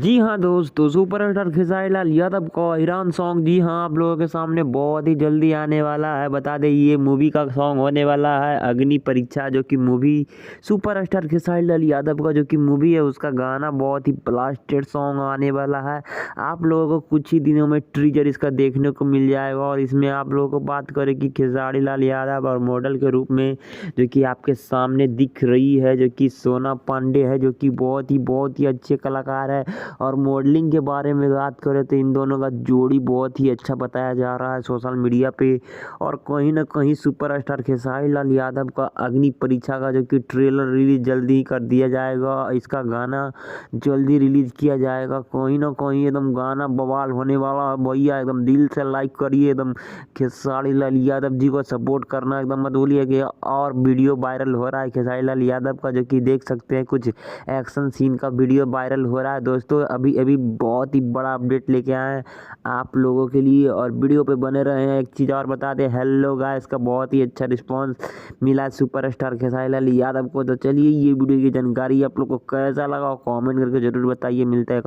जी हाँ दोस्तों, सुपरस्टार खेसारी लाल यादव का ईरान सॉन्ग जी हाँ आप लोगों के सामने बहुत ही जल्दी आने वाला है। बता दें ये मूवी का सॉन्ग होने वाला है अग्नि परीक्षा, जो कि मूवी सुपरस्टार खेसारी लाल यादव का जो कि मूवी है उसका गाना बहुत ही ब्लास्टेड सॉन्ग आने वाला है। आप लोगों को कुछ ही दिनों में ट्रीजर इसका देखने को मिल जाएगा और इसमें आप लोगों को बात करें कि खेसारी लाल यादव और मॉडल के रूप में जो कि आपके सामने दिख रही है जो कि सोना पांडे है, जो कि बहुत ही अच्छे कलाकार है। और मॉडलिंग के बारे में बात करें तो इन दोनों का जोड़ी बहुत ही अच्छा बताया जा रहा है सोशल मीडिया पे। और कहीं ना कहीं सुपरस्टार खेसारी लाल यादव का अग्नि परीक्षा का जो कि ट्रेलर रिलीज जल्दी ही कर दिया जाएगा, इसका गाना जल्दी रिलीज किया जाएगा। कहीं ना कहीं एकदम गाना बवाल होने वाला है भैया, एकदम दिल से लाइक करिए, एकदम खेसारी लाल यादव जी को सपोर्ट करना एकदम मत भूलिएगा। और वीडियो वायरल हो रहा है खेसारी लाल यादव का, जो कि देख सकते हैं कुछ एक्शन सीन का वीडियो वायरल हो रहा है। दोस्तों अभी अभी बहुत ही बड़ा अपडेट लेके आए हैं आप लोगों के लिए और वीडियो पे बने रहे हैं। एक चीज़ और बता दें, हेलो गाइस का बहुत ही अच्छा रिस्पांस मिला सुपरस्टार खेसारी लाल यादव को। तो चलिए ये वीडियो की जानकारी आप लोग को कैसा लगा कमेंट करके जरूर बताइए। मिलता है